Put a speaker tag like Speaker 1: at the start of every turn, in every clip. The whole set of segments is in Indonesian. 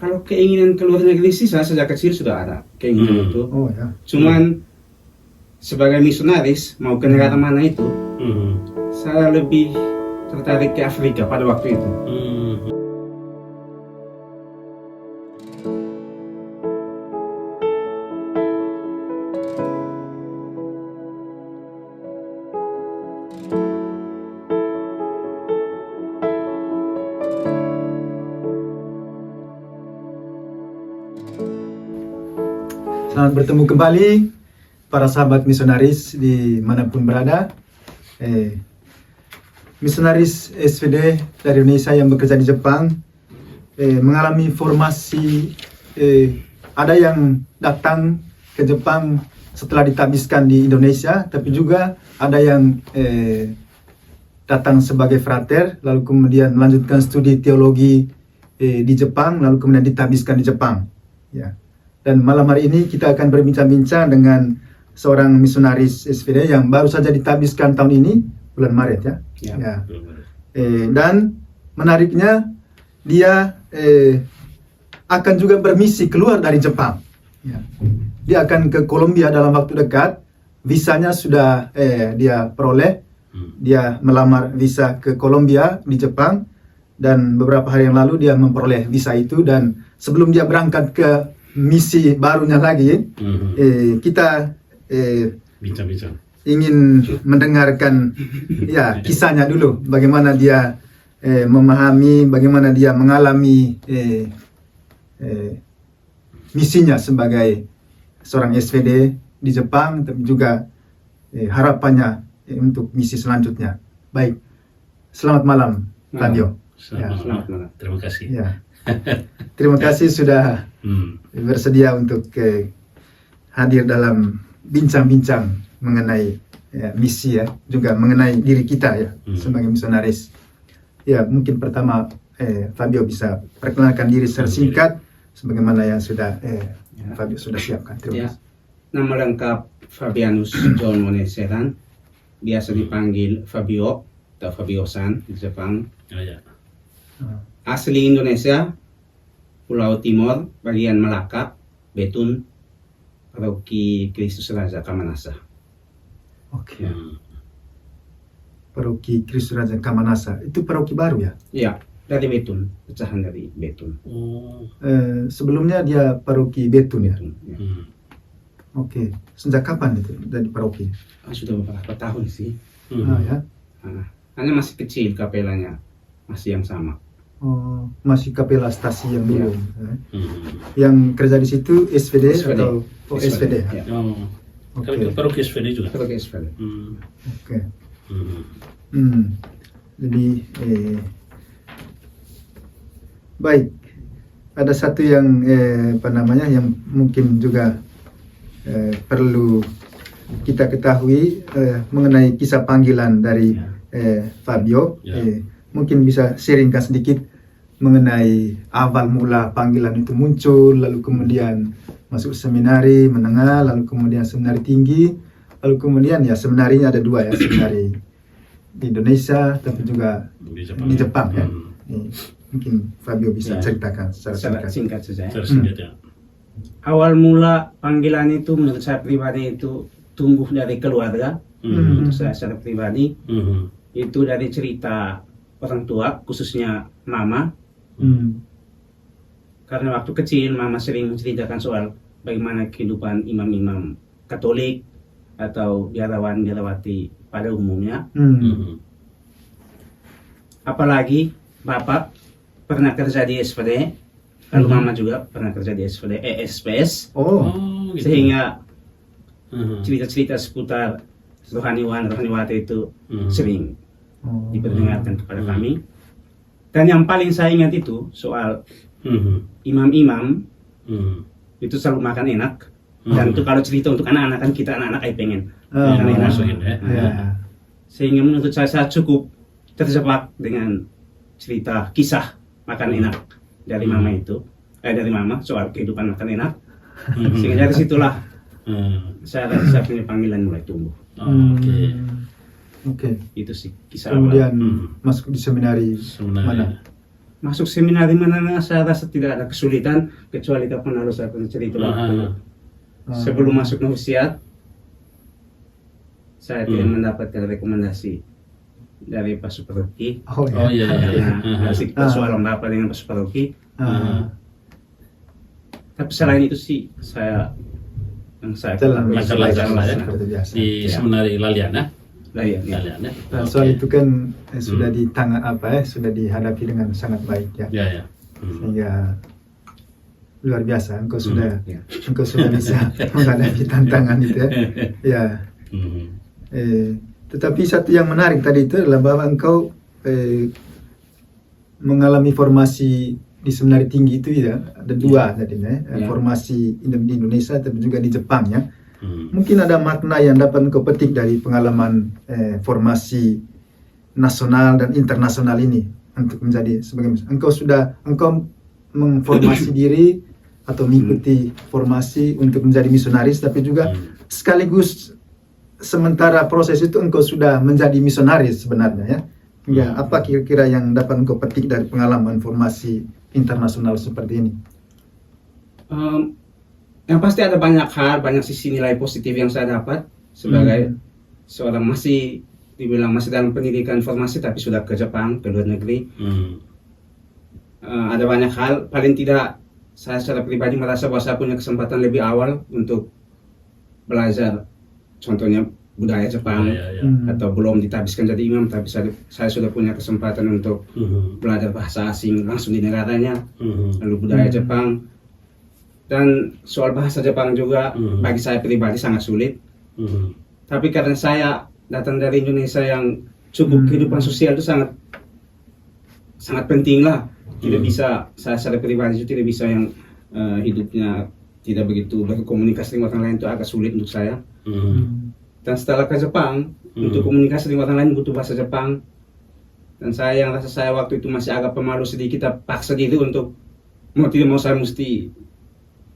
Speaker 1: Kalau keinginan keluar negeri sih saya sejak kecil sudah ada keinginan itu.
Speaker 2: Oh ya.
Speaker 1: Cuman sebagai misionaris mau ke negara mana itu, saya lebih tertarik ke Afrika pada waktu itu.
Speaker 2: Selamat bertemu kembali para sahabat misionaris dimanapun berada. Misionaris SVD dari Indonesia yang bekerja di Jepang mengalami formasi. Ada yang datang ke Jepang setelah ditabiskan di Indonesia, tapi juga ada yang datang sebagai frater lalu kemudian melanjutkan studi teologi di Jepang lalu kemudian ditabiskan di Jepang. Ya. Dan malam hari ini kita akan berbincang-bincang dengan seorang misionaris SVD yang baru saja ditabiskan tahun ini, bulan Maret ya. Ya. Dan menariknya dia akan juga bermisi keluar dari Jepang. Ya. Dia akan ke Kolombia dalam waktu dekat. Visanya sudah dia peroleh. Dia melamar visa ke Kolombia di Jepang. Dan beberapa hari yang lalu dia memperoleh visa itu. Dan sebelum dia berangkat ke misi barunya lagi, kita
Speaker 3: bincang-bincang.
Speaker 2: Ingin mendengarkan ya kisahnya dulu, bagaimana dia memahami, bagaimana dia mengalami misinya sebagai seorang SVD di Jepang, tapi juga harapannya untuk misi selanjutnya. Baik, selamat malam Fabio.
Speaker 3: Selamat malam. Terima kasih.
Speaker 2: Ya. Terima kasih sudah bersedia untuk hadir dalam bincang-bincang mengenai misi ya, juga mengenai diri kita ya sebagai misionaris. Ya, mungkin pertama Fabio bisa perkenalkan diri secara singkat sebagaimana yang sudah Fabio sudah siapkan. Terima kasih.
Speaker 1: Nama lengkap Fabianus John Moneseran, biasa dipanggil Fabio atau Fabio-san di Jepang. Asli Indonesia, Pulau Timur, bagian Malaka, Betun, Paroki Kristus Raja Kamanasa.
Speaker 2: Oke. Paroki Kristus Raja Kamanasa, itu paroki baru ya?
Speaker 1: Ya, dari Betun, pecahan dari Betun.
Speaker 2: Sebelumnya dia paroki Betun ya?
Speaker 1: Ya.
Speaker 2: Oke. Sejak kapan itu dari paroki?
Speaker 1: Sudah beberapa tahun sih.
Speaker 2: Ya.
Speaker 1: Hanya masih kecil kapelanya, masih yang sama.
Speaker 2: Oh, masih kapela stasi yang dulu. Yang kerja di situ SVD atau SVD?
Speaker 1: Ya.
Speaker 3: Kalau paroki SVD juga.
Speaker 1: Paroki SVD.
Speaker 2: Oke. Jadi baik. Ada satu yang yang mungkin juga perlu kita ketahui mengenai kisah panggilan dari Fabio. Mungkin bisa sharingkan sedikit mengenai awal mula panggilan itu muncul, lalu kemudian masuk seminari menengah, lalu kemudian seminari tinggi, lalu kemudian ya seminarinya ada dua ya, seminari di Indonesia tapi juga di Jepang ya. Mungkin Fabio bisa ceritakan secara
Speaker 1: singkat saja.
Speaker 3: Ya.
Speaker 1: Awal mula panggilan itu menurut saya pribadi itu tumbuh dari keluarga. Untuk saya secara pribadi itu dari cerita orang tua, khususnya mama. Karena waktu kecil mama sering menceritakan soal bagaimana kehidupan imam-imam Katolik atau biarawan-biarawati pada umumnya. Apalagi bapak pernah kerja di SVD, lalu mama juga pernah kerja di SVD SPS.
Speaker 3: Gitu.
Speaker 1: Sehingga cerita-cerita seputar rohaniwati itu sering diperdengarkan kepada kami. Dan yang paling saya ingat itu soal imam-imam itu selalu makan enak. Dan itu kalau cerita untuk anak-anak kan kita anak-anak pengen makan enak. Sehingga menurut saya cukup terjebak dengan cerita kisah makan enak dari mama itu, dari mama soal kehidupan makan enak. Sehingga dari situlah saya punya panggilan mulai tumbuh.
Speaker 2: Oke.
Speaker 1: Itu sih kisah
Speaker 2: Kemudian
Speaker 1: awal.
Speaker 2: masuk di seminari mana?
Speaker 1: masuk seminar di mana saya rasa tidak ada kesulitan kecuali kapan harus saya cerita waktu sebelum masuk novisiat saya tidak mendapatkan rekomendasi dari Pak Suparoki.
Speaker 2: Oh ya.
Speaker 3: Oh iya.
Speaker 1: Asik persoalan Bapak dengan Pak Suparoki. Tapi selain itu sih saya
Speaker 2: Jalan
Speaker 3: lancar lah ya.
Speaker 2: seperti biasa.
Speaker 3: Di seminari Laliana.
Speaker 1: Layan.
Speaker 2: Dan soal itu kan sudah sudah dihadapi dengan sangat baik ya.
Speaker 3: Ya ya.
Speaker 2: Sehingga luar biasa engkau sudah
Speaker 1: Ya.
Speaker 2: engkau sudah bisa menghadapi tantangan itu ya. Ya. Tetapi satu yang menarik tadi itu adalah bahwa engkau mengalami formasi di seminari tinggi itu ya, ada dua tadinya ya. Formasi di Indonesia tapi juga di Jepang ya. Mungkin ada makna yang dapat engkau petik dari pengalaman formasi nasional dan internasional ini untuk menjadi sebagai engkau mengformasi diri atau mengikuti formasi untuk menjadi misionaris, tapi juga sekaligus sementara proses itu engkau sudah menjadi misionaris sebenarnya ya. Ya, apa kira-kira yang dapat engkau petik dari pengalaman formasi internasional seperti ini?
Speaker 1: Yang pasti ada banyak hal, banyak sisi nilai positif yang saya dapat sebagai seorang masih dibilang masih dalam pendidikan formasi tapi sudah ke Jepang, ke luar negeri. Ada banyak hal, paling tidak saya secara pribadi merasa bahwa saya punya kesempatan lebih awal untuk belajar, contohnya budaya Jepang, atau belum ditabiskan jadi imam, tapi saya sudah punya kesempatan untuk belajar bahasa asing langsung di negaranya, lalu budaya Jepang. Dan soal bahasa Jepang juga bagi saya pribadi sangat sulit. Tapi karena saya datang dari Indonesia yang cukup kehidupan sosial itu sangat penting lah. Tidak bisa, saya secara pribadi itu tidak bisa yang hidupnya tidak begitu berkomunikasi dengan orang lain, itu agak sulit untuk saya. Dan setelah ke Jepang, untuk komunikasi dengan orang lain butuh bahasa Jepang. Dan saya yang rasa saya waktu itu masih agak pemalu sedikit, paksa diri untuk mau tidak mau saya mesti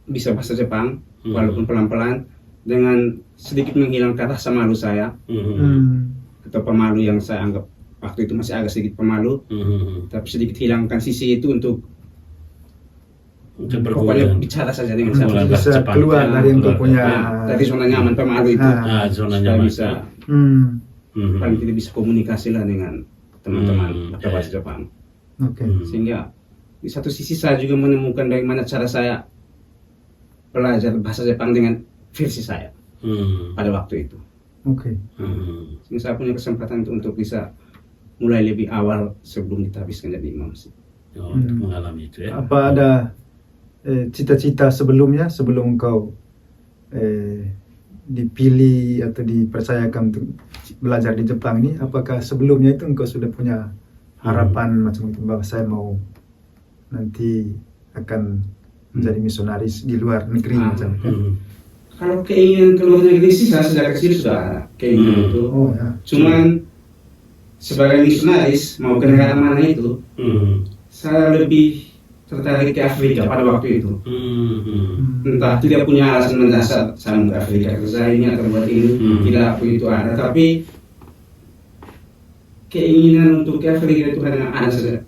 Speaker 1: bisa bahasa Jepang, walaupun pelan-pelan, dengan sedikit menghilangkan rasa malu saya, atau pemalu yang saya anggap waktu itu masih agak sedikit pemalu, tapi sedikit hilangkan sisi itu untuk pokoknya bicara saja dengan saya,
Speaker 2: bisa keluar dari yang punya
Speaker 1: dari zona nyaman pemalu itu,
Speaker 3: zona nyaman
Speaker 1: bisa paling tidak bisa komunikasi lah dengan teman-teman pakai bahasa Jepang. Sehingga di satu sisi saya juga menemukan bagaimana cara saya belajar bahasa Jepang dengan versi saya pada waktu itu. Sehingga saya punya kesempatan untuk bisa mulai lebih awal sebelum ditabiskan jadi imam sih.
Speaker 3: Untuk mengalami itu ya.
Speaker 2: Apa ada cita-cita sebelumnya sebelum engkau dipilih atau dipercayakan untuk belajar di Jepang ini? Apakah sebelumnya itu engkau sudah punya harapan macam itu bahwa saya mau nanti akan menjadi misionaris di luar negeri macam itu?
Speaker 1: Kalau keinginan ke luar negeri sih saya sejak kecil sudah ada keinginan itu. Cuman sebagai misionaris mau ke negara mana itu, saya lebih tertarik ke Afrika pada waktu itu. Entah tidak punya alasan mendasar saya mau ke Afrika kerja ini atau buat ini, tidak begitu ada. Tapi keinginan untuk ke Afrika itu karena ada saja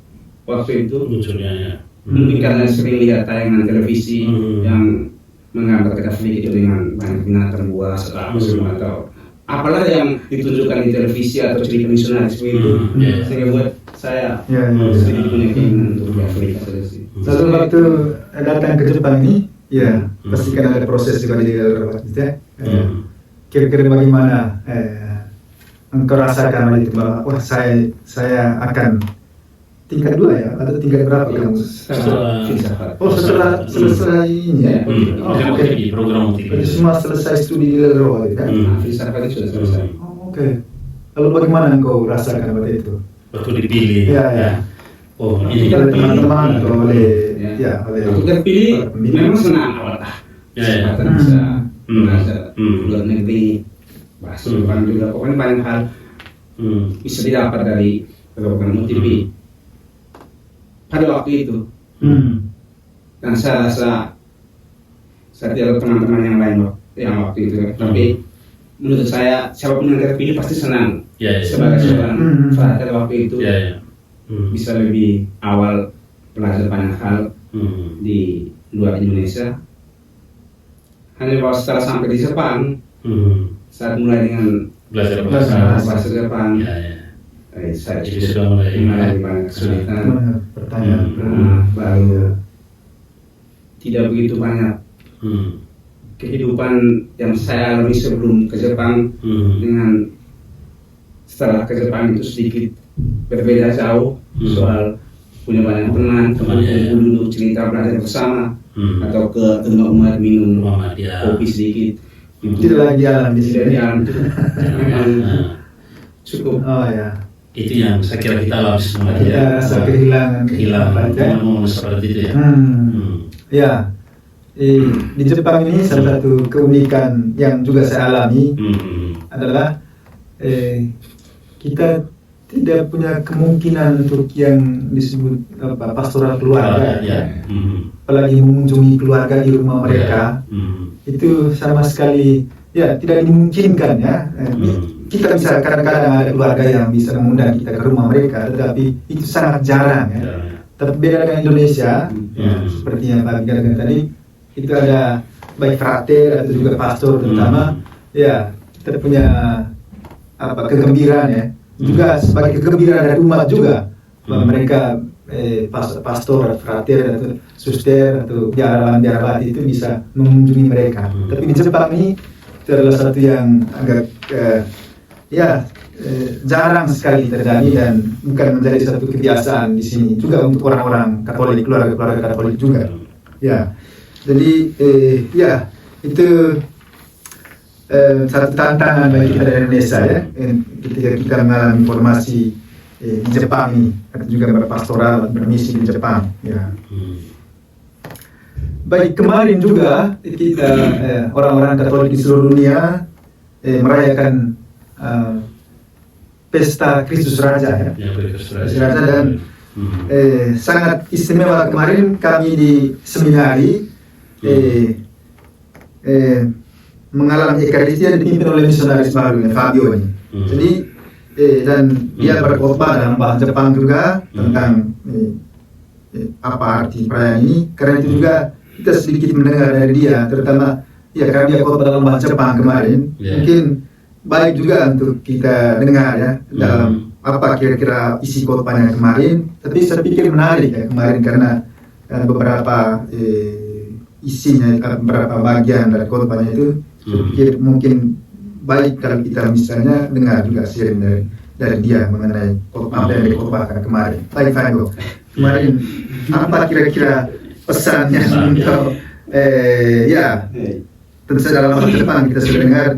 Speaker 1: waktu itu.
Speaker 3: Munculnya ya.
Speaker 1: Mungkin karena sering lihat tayangan televisi yang menggambarkan Afrika itu dengan banyak binatang buas atau apalah yang ditunjukkan di televisi atau cerita misionaris begitu, sehingga buat saya sedikit punya keinginan untuk ke Afrika saja sih.
Speaker 2: Lalu waktu datang ke Jepang ini, ya pasti kan ada proses juga di luar ya. Kira-kira bagaimana engkau rasakan itu bahwa wah saya akan tingkat 2 ya atau tingkat berapa kamu? Setelah selesai ini ya.
Speaker 3: Program
Speaker 2: semua selesai studi di luar kan?
Speaker 1: Filsafat itu sudah selesai.
Speaker 2: Lalu bagaimana engkau rasakan waktu itu?
Speaker 3: Waktu dipilih.
Speaker 2: Ya.
Speaker 3: Oh,
Speaker 2: ini oleh teman-teman atau oleh
Speaker 1: aku terpilih memang senang awal bisa belajar luar negeri, bahasa Jepang juga, pokoknya banyak hal bisa didapat dari program TV pada waktu itu. Dan saya rasa saya tidak ada teman-teman yang lain yang waktu itu, tapi menurut saya siapapun yang terpilih pasti senang sebagai seorang pada waktu itu. Bisa lebih awal belajar banyak hal di luar Indonesia. Hanya bahwa setelah sampai di Jepang, saat mulai dengan
Speaker 3: Belajar
Speaker 1: bahasa Jepang,
Speaker 3: Ya, ya.
Speaker 1: saya
Speaker 3: Jadi sudah mulai
Speaker 1: mengalami banyak kesulitan.
Speaker 2: Pertanyaan.
Speaker 1: Baru tidak begitu banyak kehidupan yang saya alami sebelum ke Jepang dengan setelah ke Jepang itu sedikit berbeda jauh. Soal punya banyak teman
Speaker 3: ya.
Speaker 1: duduk cerita belajar bersama atau ke tengah umat minum
Speaker 3: Ya.
Speaker 1: kopi sedikit.
Speaker 2: Tidak lagi alam di
Speaker 1: Tidak
Speaker 2: sini.
Speaker 1: di alam itu memang
Speaker 3: Nah,
Speaker 1: cukup.
Speaker 2: Oh ya.
Speaker 3: itu yang saya kira kita alami semua
Speaker 2: Ya, rasa kehilangan.
Speaker 3: kehilangan
Speaker 2: Ya.
Speaker 3: momen seperti itu ya.
Speaker 2: Ya. Di Jepang ini salah satu keunikan yang juga saya alami adalah kita tidak punya kemungkinan untuk yang disebut pastoral keluarga,
Speaker 3: Ya.
Speaker 2: apalagi mengunjungi keluarga di rumah mereka. Itu sama sekali ya tidak dimungkinkan ya. Kita bisa kadang-kadang ada keluarga yang bisa mengundang kita ke rumah mereka, tetapi itu sangat jarang ya. Tapi beda dengan Indonesia, ya, seperti yang Pak katakan tadi, itu ada baik frater atau juga pastor terutama, ya kita punya kegembiraan ya, juga sebagai kegembiraan dari umat juga, bahwa mereka pastor, frater atau suster atau biarawan itu bisa mengunjungi mereka. Tapi di Jepang ini itu adalah satu yang agak jarang sekali terjadi dan bukan menjadi satu kebiasaan di sini juga untuk orang-orang Katolik, keluarga Katolik juga. Ya, jadi itu satu tantangan bagi kita dari Indonesia ya, ketika kita mengalami formasi di Jepang ini, juga berpastoral, bermisi di Jepang. Ya. Baik, kemarin juga kita orang-orang Katolik di seluruh dunia merayakan pesta Kristus Raja ya. Kristus Raja dan sangat istimewa kemarin kami di seminari mengalami Ekaristia dipimpin oleh misionaris baru Fabio ini. Jadi dan dia berkhotbah dalam bahasa Jepang juga tentang apa arti perayaan ini. Karena itu juga kita sedikit mendengar dari dia, terutama ya karena dia khotbah dalam bahasa Jepang kemarin. Mungkin baik juga untuk kita dengar ya dalam apa kira-kira isi khotbahnya kemarin. Tapi saya pikir menarik ya kemarin karena beberapa isinya, beberapa bagian dari khotbahnya itu saya pikir mungkin baik kalau kita misalnya dengar juga sharing dari dia mengenai apa yang dikhotbahkan kemarin. Baik Fabio, kemarin apa kira-kira pesannya untuk tentu saja dalam bahasa Jepang kita sudah dengar.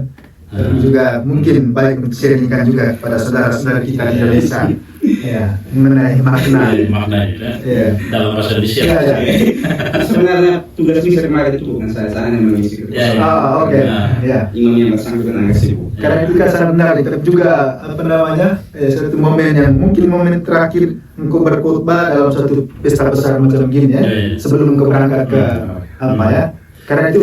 Speaker 2: Tapi juga mungkin baik untuk sharingkan juga pada saudara-saudara kita di Indonesia ya, mengenai makna
Speaker 3: dalam bahasa Indonesia.
Speaker 1: Sebenarnya tugas misi kemarin itu bukan saya yang mengisi. Imam yang bersangkutan agak sibuk.
Speaker 2: Karena itu kan sangat menarik, tapi juga satu momen yang mungkin momen terakhir engkau berkhotbah dalam satu pesta besar macam gini ya, sebelum engkau berangkat ke karena itu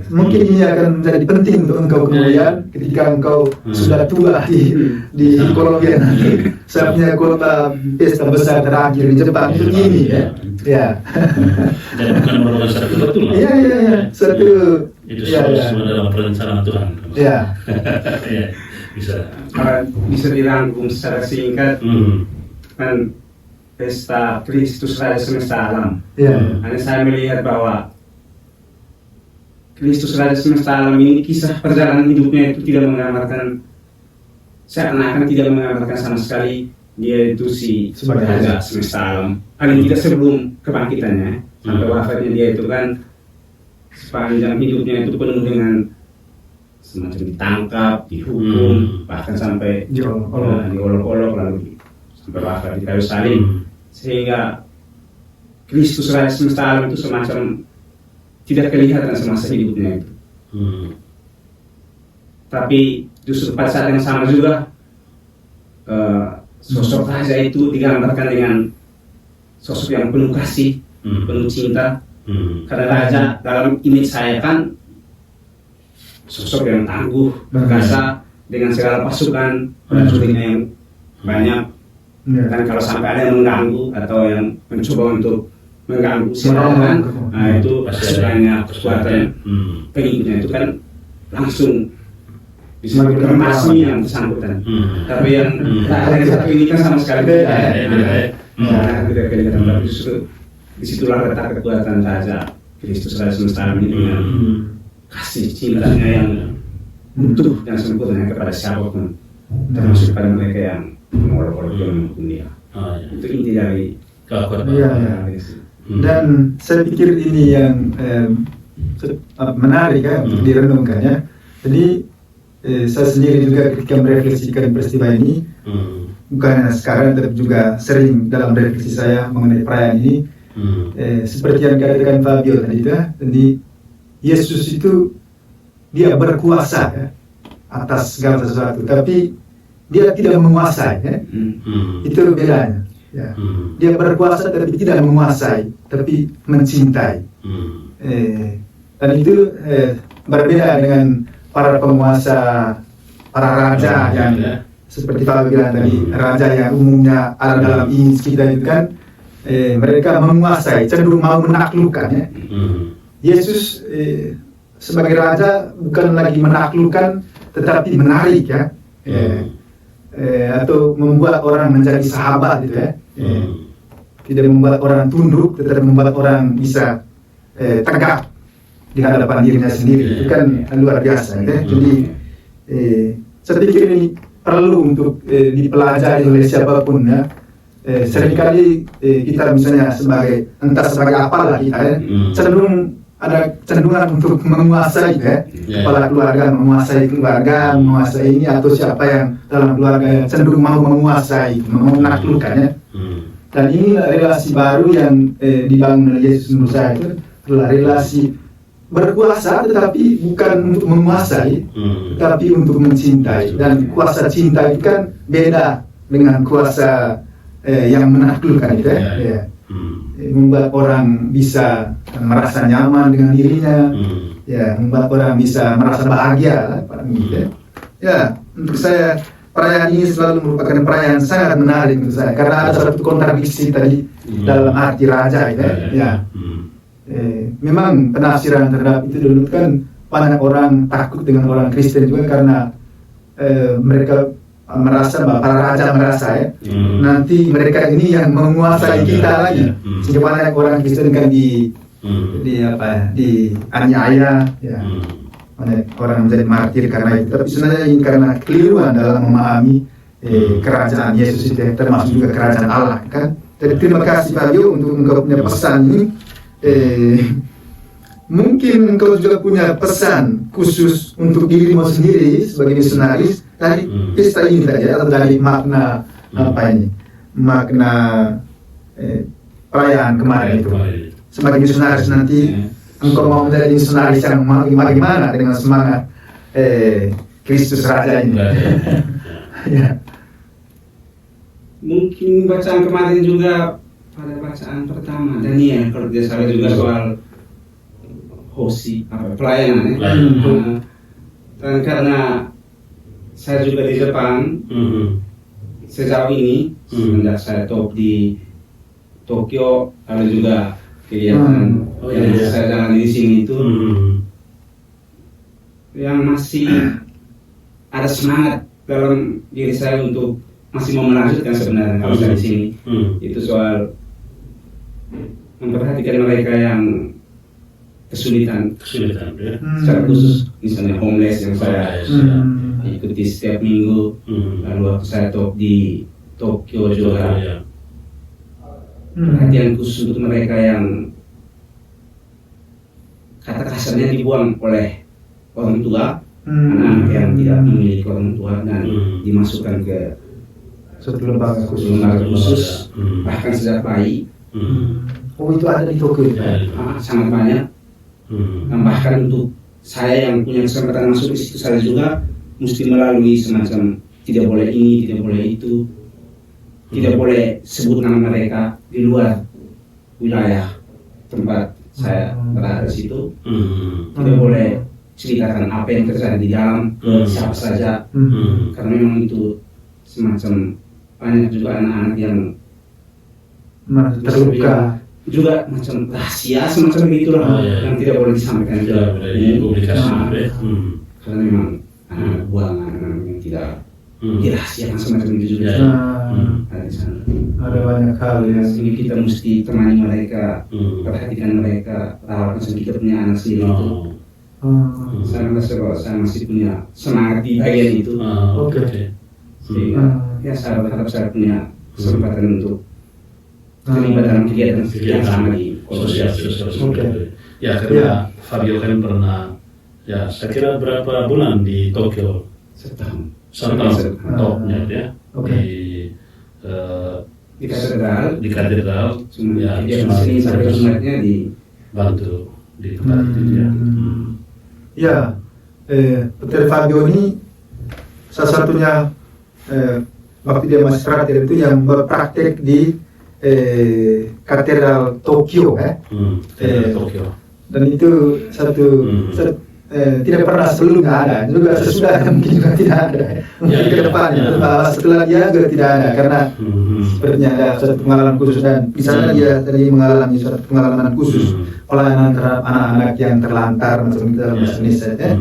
Speaker 2: mungkin ini akan menjadi penting untuk engkau kemudian ketika engkau sudah tua di Kolombia nanti. Saya punya khotbah pesta besar terakhir di Jepang itu ini ya.
Speaker 3: Jadi bukan merupakan satu kebetulan.
Speaker 2: Iya. Satu.
Speaker 3: Itu semua dalam perencanaan Tuhan.
Speaker 2: Iya.
Speaker 1: Bisa dirangkum secara singkat. Kan pesta Kristus Raja semesta alam. Hanya saya melihat bahwa Kristus Raja semesta alam ini kisah perjalanan hidupnya itu tidak menggambarkan, seakan-akan tidak menggambarkan sama sekali dia itu si Raja semesta alam. Paling tidak sebelum kebangkitannya sampai wafatnya dia itu kan sepanjang hidupnya itu penuh dengan semacam ditangkap, dihukum, bahkan sampai diolok-olok lalu sampai wafat di kayu salib. Sehingga Kristus Raja semesta alam itu semacam tidak kelihatan semasa hidupnya itu. Tapi justru pada saat yang sama juga sosok raja itu digambarkan dengan sosok yang penuh kasih, penuh cinta. Karena raja dalam image saya kan sosok yang tangguh, perkasa dengan segala pasukan, prajuritnya yang banyak.
Speaker 2: Ya.
Speaker 1: Dan kalau sampai ada yang mengganggu atau yang mencoba untuk mengganggu silakan, nah itu sebenarnya kekuatan pengikutnya itu kan langsung bisa mengormasi yang bersangkutan. Tapi yang ada satu ini kan sama sekali tidak. Tidak kelihatan, tapi justru disitulah letak kekuatan Raja Kristus Raja semesta alam ini dengan kasih cintanya yang utuh dan sempurna kepada siapapun, termasuk pada mereka yang mengolok-olok yang menghukum dia. Itu inti dari
Speaker 2: Dan saya pikir ini yang menarik ya untuk direnungkan ya. Jadi saya sendiri juga ketika merefleksikan peristiwa ini, bukan hanya sekarang tapi juga sering dalam refleksi saya mengenai perayaan ini, seperti yang dikatakan Fabio tadi ya. Jadi Yesus itu dia berkuasa ya, atas segala sesuatu, tapi dia tidak menguasai ya. Itu bedanya ya. Dia berkuasa tapi tidak menguasai, tapi mencintai. Dan itu berbeda dengan para penguasa, para raja yang seperti Pak bilang tadi, raja yang umumnya ada dalam image kita itu kan, mereka menguasai, cenderung mau menaklukkan ya. Yesus sebagai raja bukan lagi menaklukkan, tetapi menarik ya, atau membuat orang menjadi sahabat gitu ya. Tidak membuat orang tunduk, tetapi membuat orang bisa tegak di hadapan dirinya sendiri. Itu kan luar biasa ya. Jadi saya pikir ini perlu untuk dipelajari oleh siapapun ya. Seringkali kita misalnya entah sebagai apalah kita ya, cenderung ada cenderungan untuk menguasai ya, kepala keluarga, menguasai keluarga, menguasai ini atau siapa yang dalam keluarga cenderung mau menguasai, mau menaklukkan ya. Dan ini relasi baru yang dibangun oleh Yesus menurut saya itu adalah relasi berkuasa tetapi bukan untuk menguasai, tetapi untuk mencintai. Dan kuasa cinta itu kan beda dengan kuasa yang menaklukkan itu ya. Membuat orang bisa merasa nyaman dengan dirinya, ya, membuat orang bisa merasa bahagia, gitu. Ya, untuk saya perayaan ini selalu merupakan perayaan sangat menarik untuk saya karena ada satu kontradiksi tadi dalam arti raja, ya. Memang penafsiran terhadap itu dulu kan banyak orang takut dengan orang Kristen juga karena mereka merasa bahwa para raja merasa ya, nanti mereka ini yang menguasai kita lagi. Sehingga banyak orang Kristen kan dianiaya ya. Banyak orang menjadi martir karena itu. Tapi sebenarnya ini karena keliruan dalam memahami kerajaan Yesus itu, termasuk juga kerajaan Allah kan. Jadi terima kasih Fabio untuk engkau punya pesan ini. Mungkin engkau juga punya pesan khusus untuk dirimu sendiri sebagai misionaris dari pesta ini tadi, atau dari makna makna perayaan kemarin itu. Sebagai misionaris nanti engkau mau menjadi misionaris yang bagaimana dengan semangat Kristus Raja ini? Ya.
Speaker 1: Mungkin bacaan kemarin juga pada bacaan pertama Daniel kalau tidak salah juga soal pelayanan ya. Dan karena saya juga di Jepang sejauh ini semenjak saya top di Tokyo, lalu juga kegiatan yang saya jalani di sini itu yang masih ada semangat dalam diri saya untuk masih mau melanjutkan sebenarnya kalau saya di sini itu soal memperhatikan mereka yang kesulitan ya. Secara khusus misalnya homeless yang saya ikuti setiap minggu, lalu waktu saya top di Tokyo juga perhatian khusus untuk mereka yang kata kasarnya dibuang oleh orang tua, anak yang tidak memiliki orang tua dan dimasukkan ke
Speaker 2: suatu lembaga
Speaker 1: khusus bahkan sejak bayi.
Speaker 2: Oh, itu ada di Tokyo
Speaker 1: sangat banyak. Dan bahkan untuk saya yang punya kesempatan masuk ke situ, saya juga mesti melalui semacam tidak boleh ini, tidak boleh itu, tidak boleh sebut nama mereka di luar wilayah tempat saya berada di situ, tidak boleh ceritakan apa yang terjadi di dalam ke siapa saja, karena memang itu semacam banyak juga anak-anak yang
Speaker 2: terluka.
Speaker 1: Juga macam rahasia semacam begitulah yang tidak boleh disampaikan
Speaker 3: Tidak boleh dipublikasi.
Speaker 1: Karena memang anak buangan yang tidak dirahasiakan semacam itu juga ada di sana.
Speaker 2: Ada banyak hal ya.
Speaker 1: Sehingga kita mesti temani mereka, perhatikan mereka, rawat macam kita punya anak sendiri itu. Saya merasa bahwa saya masih punya semangat di bagian itu. Sehingga ya saya berharap saya punya kesempatan untuk terlibat dalam kegiatan yang sama di
Speaker 3: sosial. Ya, karena Fabio kan pernah, ya saya kira berapa bulan di Tokyo?
Speaker 1: Setahun.
Speaker 3: Topnya ya.
Speaker 1: Di katedral.
Speaker 3: Ya,
Speaker 1: cuma sering sampai Jumatnya di
Speaker 3: bantu di tempat itu ya.
Speaker 2: Ya, Peter Fabio ini salah satunya waktu dia masih praktek itu yang berpraktek di katedral Tokyo
Speaker 3: Tokyo.
Speaker 2: Dan itu tidak pernah sebelumnya ada, juga sesudah mungkin juga tidak ada mungkin ke depannya. Setelah dia juga tidak ada karena sepertinya ada suatu pengalaman khusus, dan di sana dia tadi mengalami suatu pengalaman khusus pelayanan terhadap anak-anak yang terlantar macam itu dalam bahasa Indonesia ya.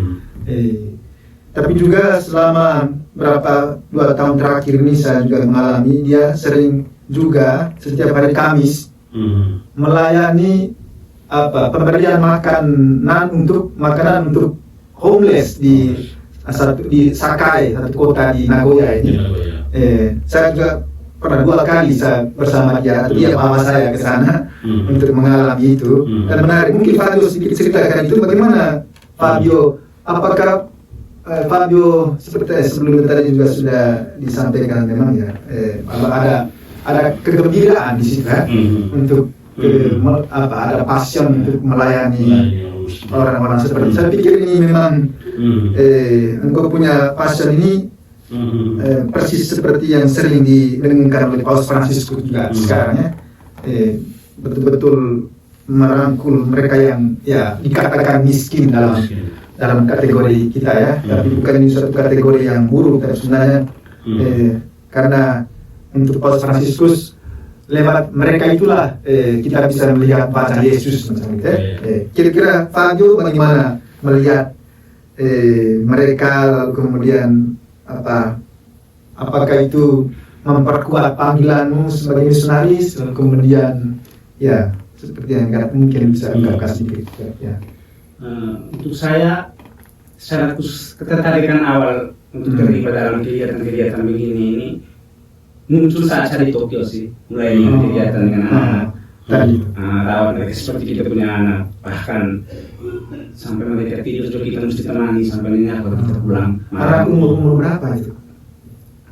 Speaker 2: Tapi juga selama 2 tahun terakhir ini saya juga mengalami, dia sering juga setiap hari Kamis melayani pemberian makanan untuk homeless di Sakai, satu kota di Nagoya ini. Saya juga pernah 2 kali saya bersama dia mama saya ke sana untuk mengalami itu. Dan menarik, mungkin Fabio sedikit ceritakan itu bagaimana Fabio, apakah Fabio seperti sebelum tadi juga sudah disampaikan memang ya ada kegembiraan di situ untuk ada passion untuk melayani orang-orang seperti. Saya pikir ini memang engkau punya passion ini persis seperti yang sering didengungkan oleh Paus Fransiskus juga sekarang ya. Betul-betul merangkul mereka yang ya dikatakan miskin dalam kategori kita ya, tapi bukan ini suatu kategori yang buruk, tapi sebenarnya karena untuk Paus Fransiskus lewat mereka itulah kita bisa melihat wajah Yesus macam itu. Kira-kira Fabio bagaimana melihat mereka, lalu kemudian apakah itu memperkuat panggilanmu sebagai misionaris, lalu kemudian ya seperti yang mungkin bisa engkau kasih ya.
Speaker 1: Untuk saya ketertarikan awal untuk terlibat dalam kegiatan-kegiatan begini ini muncul saat saya di Tokyo sih, mulai dengan kegiatan dengan anak-anak, rawat mereka seperti kita punya anak, bahkan sampai mereka tidur juga kita mesti temani sampai nyenyak kalau kita pulang.
Speaker 2: Anak umur berapa itu?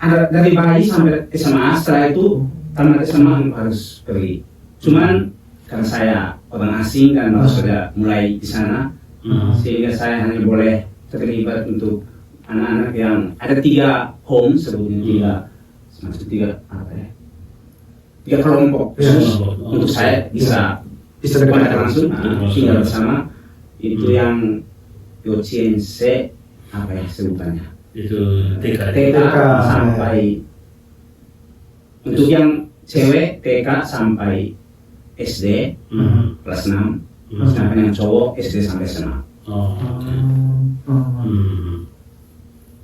Speaker 1: Ada dari bayi sampai SMA, setelah itu tamat SMA harus pergi. Cuman karena saya orang asing dan baru saja mulai di sana, sehingga saya hanya boleh terlibat untuk anak-anak yang ada 3 home sebetulnya, 3 kelompok untuk saya bisa dekat langsung tinggal bersama. Itu yang Yochiense sebutannya itu TK sampai untuk yang cewek TK sampai SD kelas 6, sedangkan yang cowok SD sampai SMA.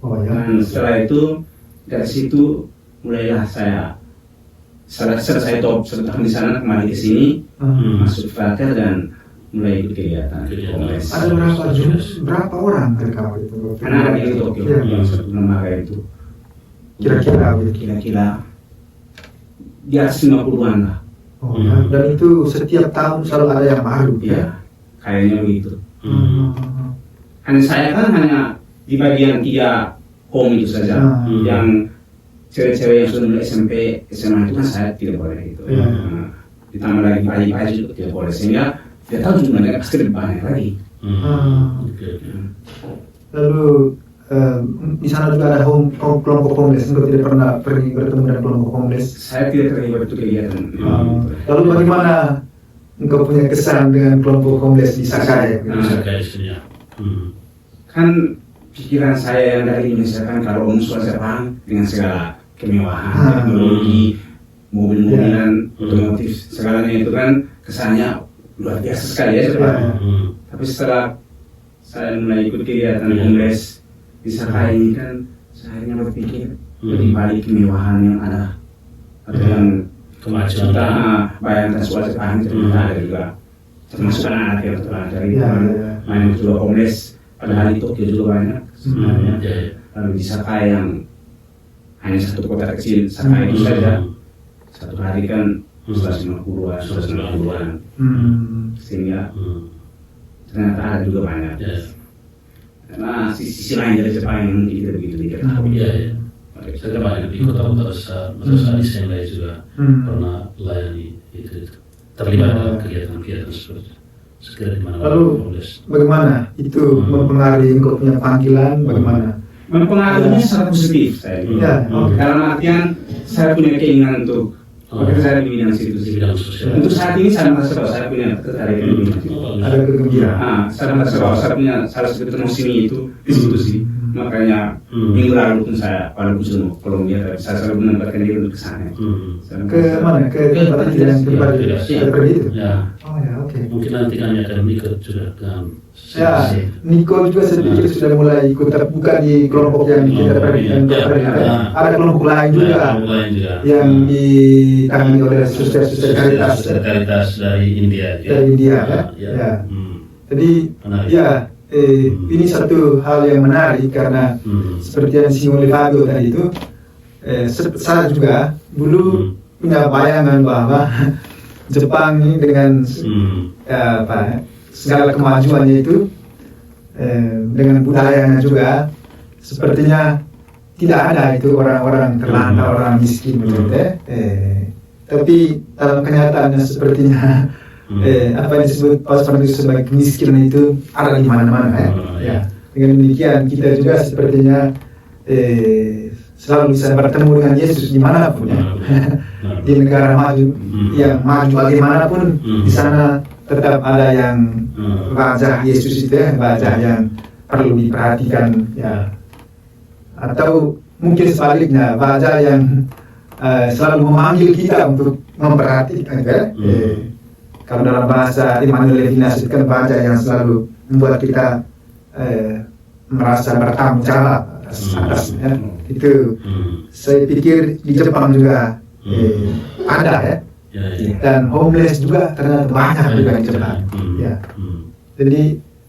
Speaker 1: Dan setelah itu dari situ mulailah saya selesai top 1 tahun di sana, kembali ke sini masuk frater dan mulai ikut kegiatan kongres.
Speaker 2: Ada berapa orang terkawal itu?
Speaker 1: Anak-anak di Tokyo yang satu lembaga itu kira-kira di atas 50-an lah.
Speaker 2: Dan itu setiap tahun selalu ada yang baru.
Speaker 1: Iya, kayaknya begitu. Hanya saya kan hanya di bagian 3 home itu saja. Yang cewek-cewek yang sudah mulai SMP, SMA itu kan saya tidak boleh gitu. Ditambah lagi bayi-bayi juga tidak boleh, sehingga dia tahu jumlahnya pasti lebih banyak lagi.
Speaker 2: Lalu di sana juga ada kelompok homeless. Engkau tidak pernah pergi bertemu dengan kelompok homeless?
Speaker 1: Saya tidak terlibat itu kegiatan.
Speaker 2: Lalu bagaimana engkau punya kesan dengan kelompok homeless di Sakai?
Speaker 1: Kan pikiran saya yang dari Indonesia kan kalau musuh Jepang dengan segala kemewahan, teknologi, mobil-mobilan, otomotif, segalanya itu kan kesannya luar biasa sekali ya. Tapi setelah saya mulai ikut kegiatan kongres di Sakai ini kan, saya hanya berpikir di balik kemewahan yang ada atau yang
Speaker 3: Kemajuan.
Speaker 1: kita bayangkan soal Jepang itu ada juga, termasuk anak-anak yang terpelajar itu kan main juga kongres. Padahal di Tokyo juga banyak sebenarnya. Lalu di Sakai yang hanya satu kota kecil Sakai itu saja, satu hari kan 150-an, 150-an, sehingga ternyata ada juga banyak. Nah, sisi lain dari Jepang yang mungkin kita begitu tidak tahu.
Speaker 3: Iya. Saya banyak di kota-kota besar, maksudnya di Shanghai juga pernah layani itu terlibat dalam kegiatan-kegiatan seperti itu. Segera di mana
Speaker 2: Lalu bagaimana itu mempengaruhi engkau punya panggilan? Bagaimana?
Speaker 1: Mempengaruhinya secara positif saya. Dalam artian saya punya keinginan untuk bekerja di bidang situ. Untuk saat ini saya merasa bahwa saya punya ketertarikan di bidang situ.
Speaker 2: Ada kegembiraan.
Speaker 1: Saya merasa bahwa saya punya salah satu ketemu sini itu di situ sih. Makanya minggu lalu pun saya walaupun sudah Kolombia, tapi saya selalu menempatkan diri untuk kesana.
Speaker 2: Ke mana? Ke tempat yang pergi itu?
Speaker 3: Ya.
Speaker 2: Oh ya, oke.
Speaker 3: Mungkin nanti kami akan ikut juga dengan
Speaker 2: Ya, Niko juga saya pikir sudah mulai ikut terbuka di kelompok yang kita ada kelompok lain juga yang ditangani oleh suster-suster
Speaker 3: Caritas dari India.
Speaker 2: Dari India ya. Jadi ya ini satu hal yang menarik karena seperti yang disinggung oleh Fabio tadi itu, saya juga dulu punya bayangan bahwa Jepang ini dengan segala kemajuannya itu, dengan budayanya juga, sepertinya tidak ada itu orang-orang terlantar, orang miskin begitu. Tapi dalam kenyataannya sepertinya apa yang disebut Paus Fransiskus sebagai kemiskinan itu ada di mana-mana ya. Dengan demikian kita juga sepertinya selalu bisa bertemu dengan Yesus dimanapun ya. Di negara maju yang maju bagaimanapun di sana tetap ada yang wajah Yesus itu ya, wajah yang perlu diperhatikan ya. Atau mungkin sebaliknya wajah yang selalu memanggil kita untuk memperhatikan ya. Kalau dalam bahasa Immanuel Levinas itu kan wajah yang selalu membuat kita merasa bertanggung jawab atas ya. Itu saya pikir di Jepang juga ada ya. Dan homeless juga ternyata banyak juga di Jepang. Ya. Jadi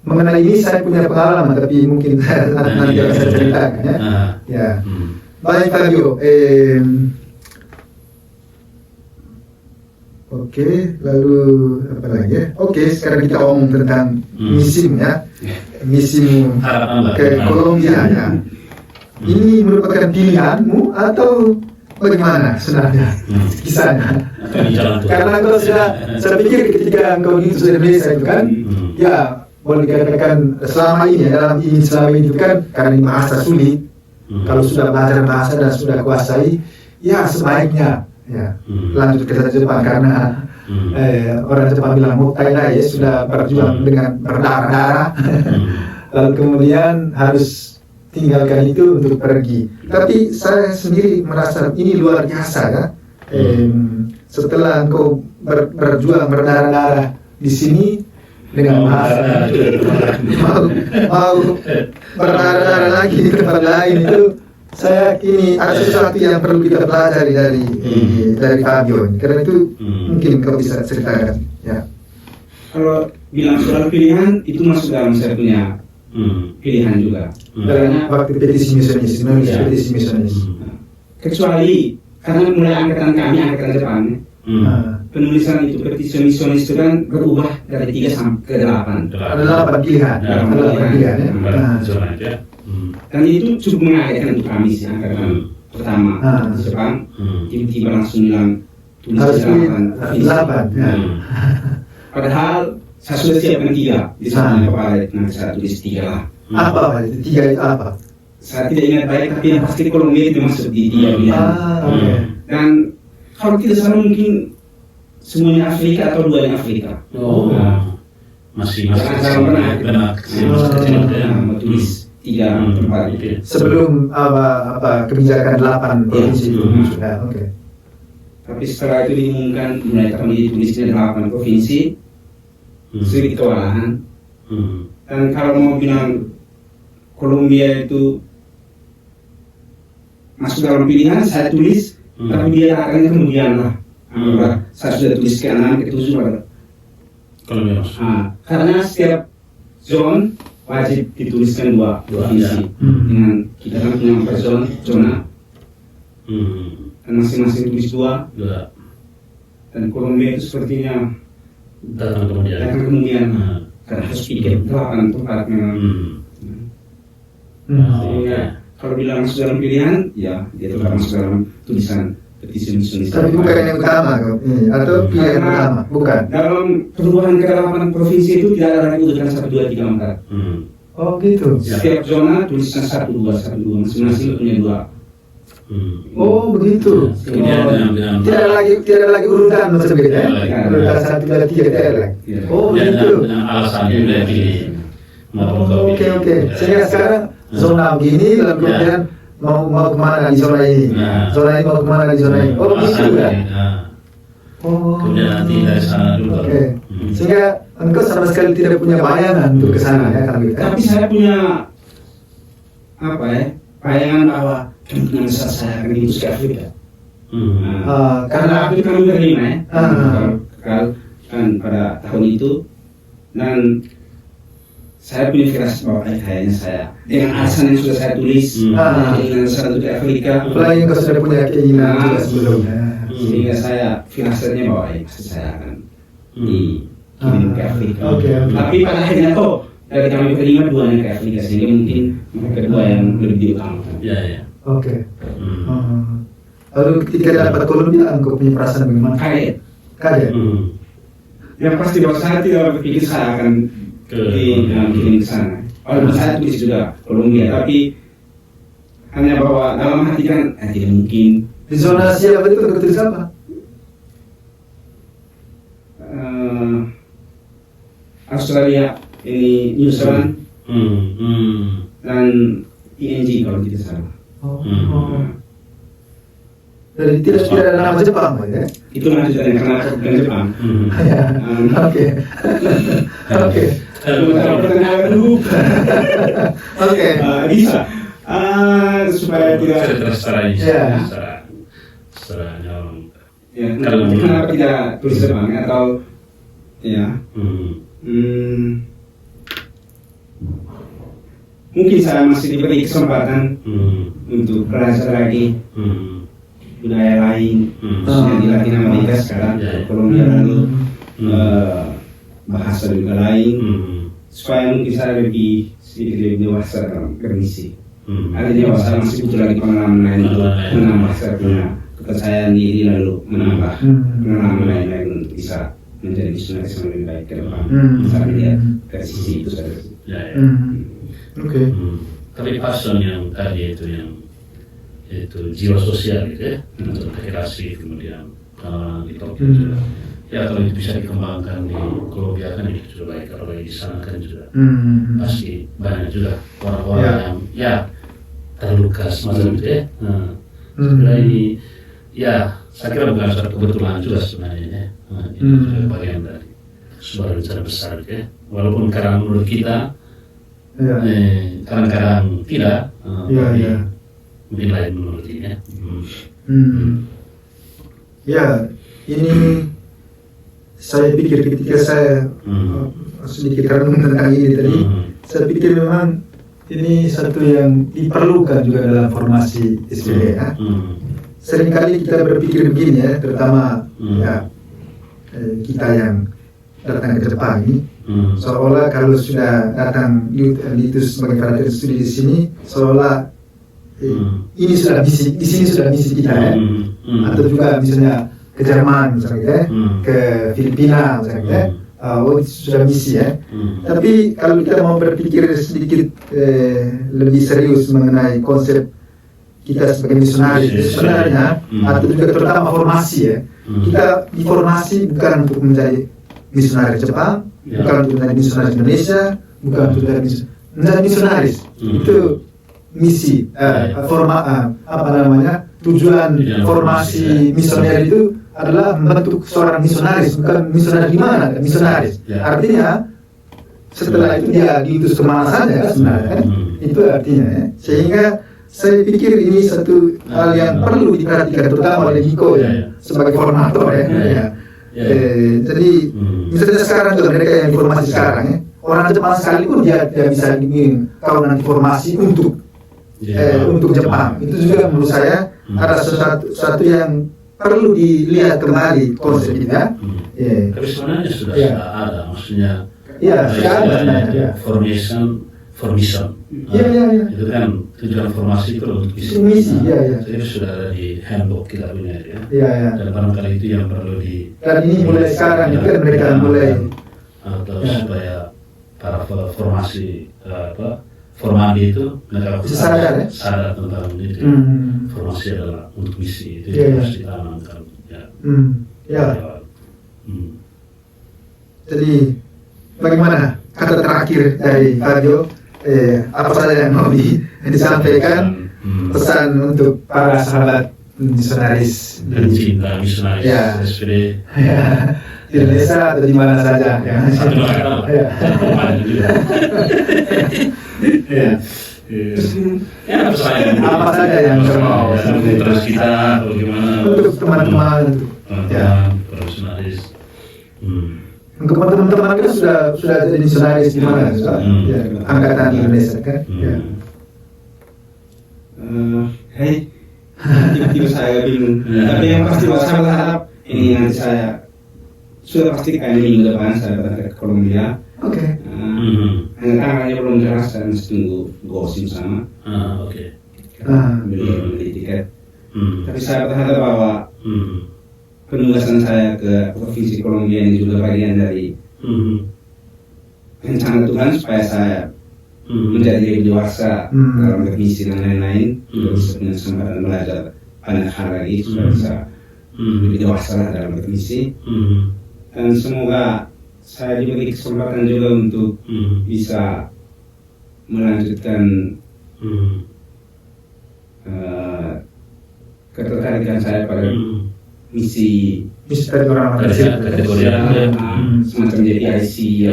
Speaker 2: mengenai ini saya punya pengalaman, tapi mungkin nanti akan saya ceritakan ya. Ya. Baik Fabio. Oke, lalu apa lagi ya? Oke, sekarang kita omong tentang musim ya. Musim ke Kolombia ya. Ini merupakan pilihanmu atau bagaimana sebenarnya kisahnya? Karena kalau saya pikir ketika engkau di Indonesia itu kan, ya boleh dikatakan selama ini dalam selama ini itu kan karena ini bahasa sulit. Kalau sudah belajar bahasa dan sudah kuasai, ya sebaiknya ya lanjut ke Jepang karena orang Jepang bilang mokkaitai ya, sudah berjuang dengan berdarah-darah lalu kemudian harus tinggalkan itu untuk pergi. Tapi saya sendiri merasa ini luar biasa ya. Setelah engkau berjuang berdarah-darah di sini dengan bahasa mau berdarah-darah lagi di tempat lain itu, saya yakini ada sesuatu yang perlu kita pelajari dari Fabio ini. Karena itu mungkin kau bisa ceritakan ya.
Speaker 1: Kalau bilang soal pilihan itu masuk dalam saya punya pilihan juga.
Speaker 2: Karena waktu petisi misionis, petisi misionis.
Speaker 1: Kecuali karena mulai angkatan kami, angkatan Jepang, penulisan itu petisi misionis itu kan berubah dari 3 sampai ke 8.
Speaker 2: Ada 8 pilihan. Ada 8 pilihan ya.
Speaker 1: Dan itu cukup mengagetkan untuk kami sih, angkatan pertama di Jepang, tiba-tiba langsung bilang tulis 8. Padahal saya sudah siapkan 3 di sana kepala, nanti saya tulis 3 lah.
Speaker 2: Apa itu 3 itu apa?
Speaker 1: Saya tidak ingat baik, tapi yang pasti Kolombia itu masuk di 3 pilihan. Dan kalau tidak salah mungkin semuanya Afrika atau 2-nya Afrika.
Speaker 3: Masih
Speaker 1: benar. Mau tulis 3 tempat itu.
Speaker 2: Sebelum kebijakan 8 provinsi itu sudah. Oke.
Speaker 1: Tapi setelah itu diumumkan mulai tahun ini tulisnya 8 provinsi, sedikit kewalahan. Dan kalau mau bilang Kolombia itu masuk dalam pilihan, saya tulis, tapi dia akan kemudian lah. Saya sudah tulis ke 6, ke 7 baru.
Speaker 3: Kolombia masuk.
Speaker 1: Karena setiap zone wajib dituliskan 2 provinsi. Dengan kita kan punya 4 zona. Dan masing-masing tulis 2. Dan Kolombia itu sepertinya
Speaker 3: Datang
Speaker 1: kemudian. Karena harus pikir 8 tempat memang. Sehingga kalau bilang masuk dalam pilihan, ya dia tetap masuk dalam tulisan petisi.
Speaker 2: Tapi bukan yang utama atau pilihan utama, bukan.
Speaker 1: Dalam perubahan ke 8 provinsi itu tidak ada lagi urutan 1, 2, 3, 4.
Speaker 2: Oh gitu.
Speaker 1: Setiap zona tulisan 1, 2, 1, 2, masing-masing punya 2.
Speaker 2: Oh begitu. Tidak ada lagi urutan macam itu ya. Urutan 1, 2, 3 tidak ada lagi. Oh begitu.
Speaker 3: Dengan alasan dia pilih.
Speaker 2: Oke. Sehingga sekarang zona begini, lalu kemudian mau kemana di zona ini, zona ini mau kemana di zona ini. Oh begitu ya. Oh.
Speaker 3: Kemudian nanti dari sana dulu.
Speaker 2: Oke. Sehingga engkau sama sekali tidak punya bayangan untuk ke sana ya kan?
Speaker 1: Tapi saya punya bayangan bahwa kemungkinan besar saya akan diurus ke Afrika. Karena Afrika kami terima ya. Kan pada tahun itu, dan saya punya firasat bahwa kayaknya saya dengan alasan yang sudah saya tulis, keinginan saya untuk ke Afrika.
Speaker 2: Apalagi engkau sudah punya keinginan juga sebelumnya.
Speaker 1: Sehingga saya firasatnya bahwa saya akan dikirim ke Afrika. Tapi pada akhirnya dari kami terima 2 ke Afrika, sehingga mungkin kedua yang lebih diutamakan.
Speaker 2: Oke. Lalu ketika dapat Kolombia, engkau punya perasaan bagaimana? Kaget.
Speaker 1: Yang pasti bahwa saya tidak berpikir saya akan kirim ke sana. Walaupun saya tulis juga Kolombia, tapi hanya bahwa dalam hati kan tidak mungkin.
Speaker 2: Di zona siapa itu engkau tulis apa?
Speaker 1: Australia, ini New Zealand, dan ING kalau tidak salah.
Speaker 2: Jadi tidak ada nama Jepang ya?
Speaker 1: Itu lanjutannya karena bukan Jepang.
Speaker 2: Oke.
Speaker 1: Kalau pertanyaan dulu, bisa. Supaya tidak
Speaker 3: secara nyolong.
Speaker 1: Kenapa tidak tulis Jepang atau ya? Mungkin saya masih diberi kesempatan untuk belajar lagi budaya lain, khususnya di Latin Amerika sekarang, Kolombia lalu bahasa juga lain, supaya mungkin saya sedikit lebih dewasa dalam bermisi. Artinya bahwa saya masih butuh lagi pengalaman lain untuk menambah saya punya kepercayaan diri, lalu menambah pengalaman lain untuk bisa menjadi misionaris yang lebih baik ke depan. Saya lihat dari sisi itu saja.
Speaker 2: Oke.
Speaker 3: Tapi passion yang tadi itu jiwa sosial gitu ya, untuk integrasi kemudian di Tokyo juga. Ya kalau itu bisa dikembangkan di Kolombia kan itu sudah baik, kalau di sana kan juga pasti banyak juga orang-orang yang terluka semacam itu ya. Sebenarnya ini saya kira bukan suatu kebetulan juga sebenarnya ya. Itu juga bagian dari sebuah rencana besar gitu ya. Walaupun kadang menurut kita kadang-kadang tidak. Mungkin lain menurut ini ya.
Speaker 2: Ya, ini saya pikir ketika saya sedikit renung tentang ini tadi, saya pikir memang ini satu yang diperlukan juga dalam formasi SPB ya. Seringkali kita berpikir begini ya, terutama kita yang datang ke Jepang ini, seolah kalau sudah datang itu sebagai perhatian studi di sini, seolah ini sudah misi, di sini sudah misi kita ya. Atau juga misalnya ke Jerman misalnya ke Filipina misalnya itu sudah misi ya. Tapi kalau kita mau berpikir sedikit lebih serius mengenai konsep kita sebagai misionaris sebenarnya, atau juga terutama formasi ya, kita diformasi bukan untuk menjadi misionaris Jepang, bukan untuk menjadi misionaris Indonesia, bukan untuk menjadi menjadi misionaris. Itu misi tujuan formasi misioner itu adalah membentuk seorang misionaris, bukan misionaris di mana, misionaris. Artinya setelah itu dia diutus kemana saja sebenarnya kan? Itu artinya ya. Sehingga saya pikir ini satu hal yang perlu diperhatikan terutama oleh Niko ya, sebagai formator ya. Jadi misalnya sekarang juga mereka yang informasi sekarang ya, orang Jepang sekalipun dia bisa dibikin kawanan informasi untuk Jepang. Itu juga menurut saya ada sesuatu yang perlu dilihat kembali konsep ini ya.
Speaker 3: Tapi sebenarnya sudah ada, maksudnya
Speaker 2: sudah ada.
Speaker 3: Formation. Itu kan tujuan formasi itu untuk
Speaker 2: misi.
Speaker 3: Jadi sudah ada di handbook kita punya ya. Dan barangkali itu yang perlu
Speaker 2: dan ini mulai sekarang itu kan mereka mulai
Speaker 3: atau supaya para formasi formadi itu mereka sadar tentang itu. Formasi adalah untuk misi itu yang harus ditanamkan.
Speaker 2: Jadi bagaimana kata terakhir dari Fabio? Apa saja yang mau disampaikan pesan untuk para sahabat misionaris
Speaker 3: di misionaris SPD
Speaker 2: di Indonesia atau di mana saja ya. Apa saja yang termau
Speaker 3: terus kita bagaimana
Speaker 2: untuk teman-teman
Speaker 3: para misionaris.
Speaker 2: Untuk teman-teman kita sudah jadi misionaris di mana? Angkatan Indonesia kan?
Speaker 1: Tiba-tiba saya bingung. Tapi yang pasti saya berharap ini nanti saya sudah pasti kayak minggu depan saya berangkat ke Kolombia. Hanya belum jelas dan tunggu gosim sama. Beli tiket. Tapi saya berharap bahwa penugasan saya ke provinsi Kolombia ini juga bagian dari rencana Tuhan supaya saya menjadi lebih dewasa dalam bermisi dan lain-lain, terus punya kesempatan belajar banyak hal lagi supaya bisa lebih dewasa dalam bermisi. Dan semoga saya diberi kesempatan juga untuk bisa melanjutkan ketertarikan saya pada misi
Speaker 2: dari orang
Speaker 1: semacam JPIC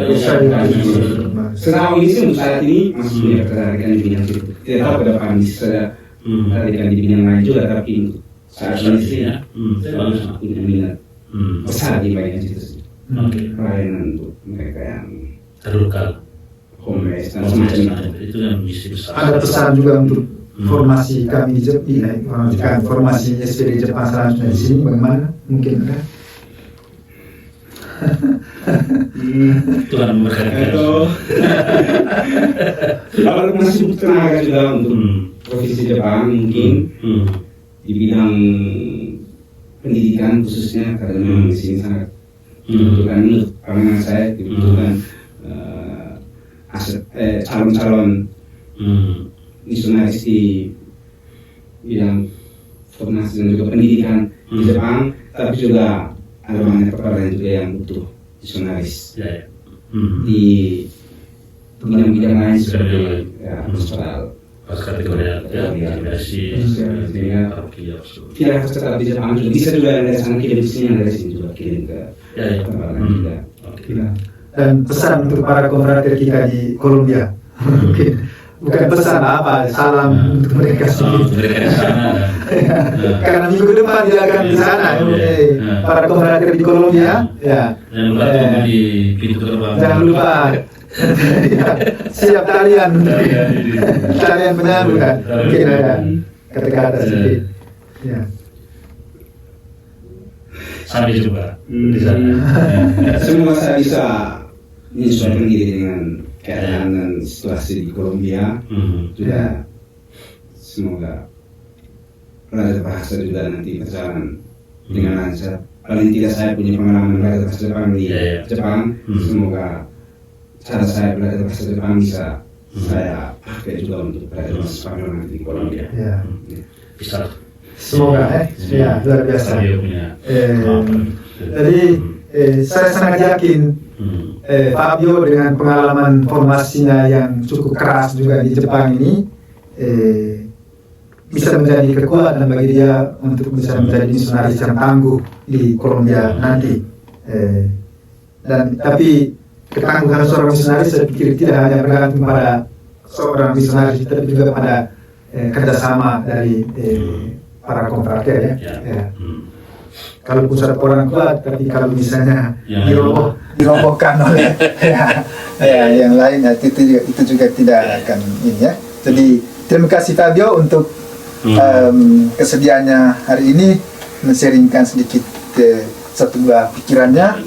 Speaker 1: sejauh ini sih untuk saat ini masih punya ketertarikan di bidang itu. Tidak tahu ke depan bisa ketertarikan di bidang lain juga, tapi untuk saat ini sih saya punya minat besar di bagian situ. Pelayanan untuk mereka yang
Speaker 3: terluka,
Speaker 1: homeless dan semacamnya.
Speaker 3: Itu yang misi besar.
Speaker 2: Ada pesan juga untuk formasi kami di Jepang, formasi SPD Jepang selanjutnya di sini bagaimana? Mungkin ada?
Speaker 3: Tuhan memberkati.
Speaker 1: Kalau masih butuh tenaga juga untuk provinsi Jepang mungkin di bidang pendidikan khususnya, karena memang di sini sangat dibutuhkan menurut pandangan saya dibutuhkan calon-calon misionaris di bidang formasi dan juga pendidikan di Jepang, tapi juga ada banyak peperangan juga yang butuh misionaris di bidang-bidang lain seperti pastoral,
Speaker 3: kategori
Speaker 1: tidak harus tetap di Jepang juga bisa juga yang dari sana kirim di sini, yang dari sini juga kirim ke tempat lain juga.
Speaker 2: Dan pesan untuk para konfrater kita di Kolombia bukan pesan apa, salam untuk mereka
Speaker 3: di sana.
Speaker 2: Karena minggu depan dia akan di sana, para konfrater di Kolombia.
Speaker 3: Jangan lupa tunggu di pintu gerbang.
Speaker 2: Jangan lupa siap talian penyambut kan, mungkin ada kata-kata sedikit.
Speaker 3: Sampai jumpa di sana.
Speaker 1: Semoga saya bisa menyesuaikan diri dengan keadaan dan situasi di Kolombia. Juga semoga belajar bahasa juga nanti berjalan dengan lancar. Paling tidak saya punya pengalaman belajar bahasa Jepang di Jepang. Semoga cara saya belajar bahasa Jepang bisa saya pakai juga untuk belajar bahasa Spanyol nanti di Kolombia.
Speaker 3: Bisa.
Speaker 2: Semoga luar biasa.
Speaker 3: Dia punya
Speaker 2: Jadi saya sangat yakin Fabio dengan pengalaman formasinya yang cukup keras juga di Jepang ini bisa menjadi kekuatan bagi dia untuk bisa menjadi misionaris yang tangguh di Kolombia nanti. Tapi ketangguhan seorang misionaris saya pikir tidak hanya bergantung pada seorang misionaris, tapi juga pada kerjasama dari para konfrater ya. Kalau pusat orang kuat, tapi kalau misalnya dirobohkan oleh yang lain, itu juga tidak akan ini ya. Jadi terima kasih Fabio untuk kesediaannya hari ini men-sharingkan sedikit satu dua pikirannya,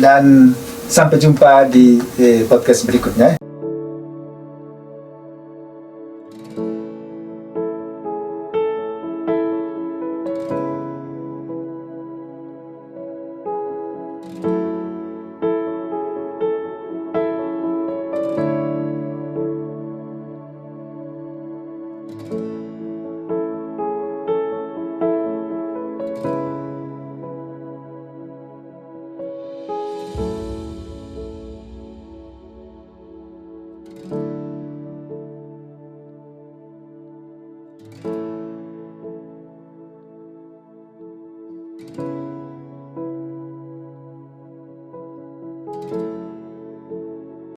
Speaker 2: dan sampai jumpa di podcast berikutnya.